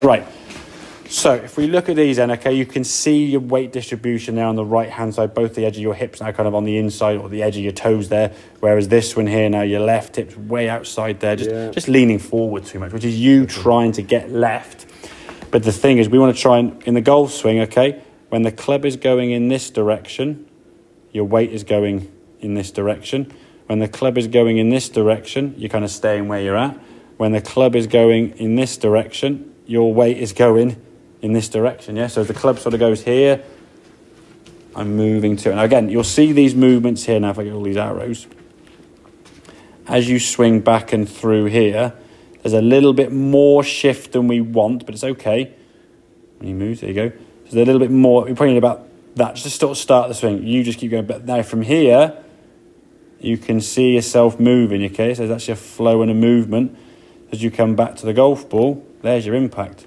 Right, so if we look at these then, okay, you can see your weight distribution there on the right-hand side, both the edge of your hips now kind of on the inside or the edge of your toes there, whereas this one here now, your left hip's way outside there, just leaning forward too much, which is you trying to get left. But the thing is, we want to try and, in the golf swing, okay, when the club is going in this direction, your weight is going in this direction. When the club is going in this direction, you're kind of staying where you're at. When the club is going in this direction, your weight is going in this direction, yeah? So as the club sort of goes here, I'm moving to it. And again, you'll see these movements here now if I get all these arrows. As you swing back and through here, there's a little bit more shift than we want, but it's okay. When he moves, there you go. There's a little bit more, we're probably about that, just to sort of start the swing. You just keep going. But now from here, you can see yourself moving, okay? So there's actually a flow and a movement. As you come back to the golf ball, there's your impact.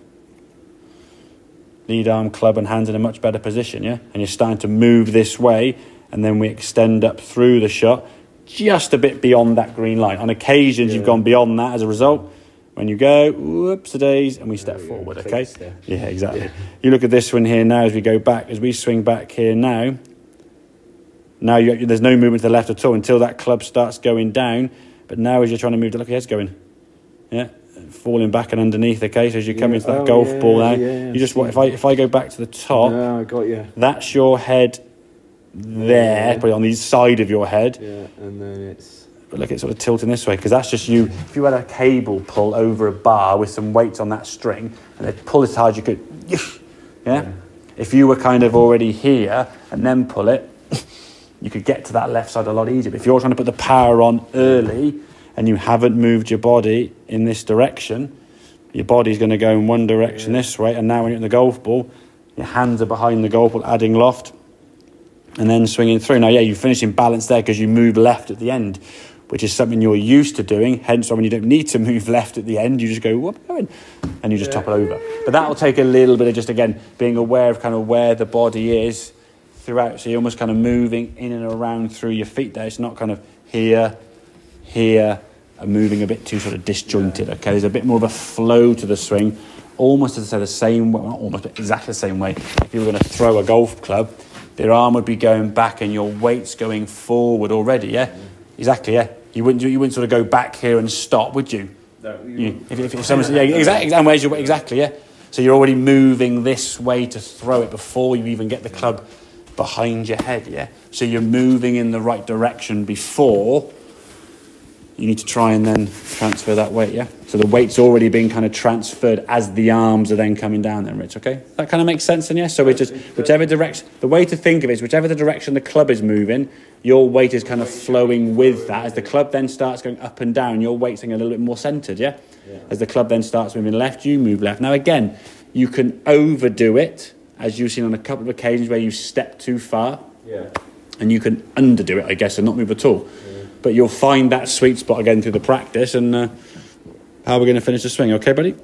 Lead arm, club and hands in a much better position, yeah? And you're starting to move this way, and then we extend up through the shot, just a bit beyond that green line. On occasions, you've gone beyond that as a result. When you go, whoops-a-days, and we step forward, okay? Yeah, exactly. Yeah. You look at this one here now as we go back, as we swing back here now, there's no movement to the left at all until that club starts going down. But now as you're trying to move, look, head's going. Yeah, falling back and underneath, okay? So as you come into that golf ball now, you just want, if I go back to the top, I got you. That's your head there, probably on the side of your head. Yeah, and then it's... But look, it's sort of tilting this way, because that's just you. If you had a cable pull over a bar with some weights on that string, and they'd pull as hard as you could, yeah? If you were kind of already here, and then pull it, you could get to that left side a lot easier. But if you're trying to put the power on early, and you haven't moved your body in this direction, your body's going to go in one direction this way, and now when you're in the golf ball, your hands are behind the golf ball, adding loft, and then swinging through. Now, yeah, you finish in balance there because you move left at the end, which is something you're used to doing, hence why when you don't need to move left at the end, you just go, whoop, going, and you just topple over. But that will take a little bit of just, again, being aware of kind of where the body is throughout, so you're almost kind of moving in and around through your feet there. It's not kind of here, and moving a bit too sort of disjointed, okay? There's a bit more of a flow to the swing, almost, as I say, the same way, well, not almost, but exactly the same way. If you were going to throw a golf club, their arm would be going back and your weight's going forward already, yeah? Exactly, yeah. You wouldn't sort of go back here and stop, would you? No. If someone's, exactly, and where's your weight? Exactly, yeah. So you're already moving this way to throw it before you even get the club behind your head, yeah? So you're moving in the right direction before you need to try and then transfer that weight, yeah? So the weight's already been kind of transferred as the arms are then coming down then, Rich, okay? That kind of makes sense then, yeah? So it's just whichever direction, the way to think of it is whichever the direction the club is moving, your weight is kind of flowing with that. As the club then starts going up and down, your weight's getting a little bit more centred, yeah? As the club then starts moving left, you move left. Now, again, you can overdo it, as you've seen on a couple of occasions where you step too far. Yeah. And you can underdo it, I guess, and not move at all. But you'll find that sweet spot again through the practice, and how we're going to finish the swing. Okay, buddy?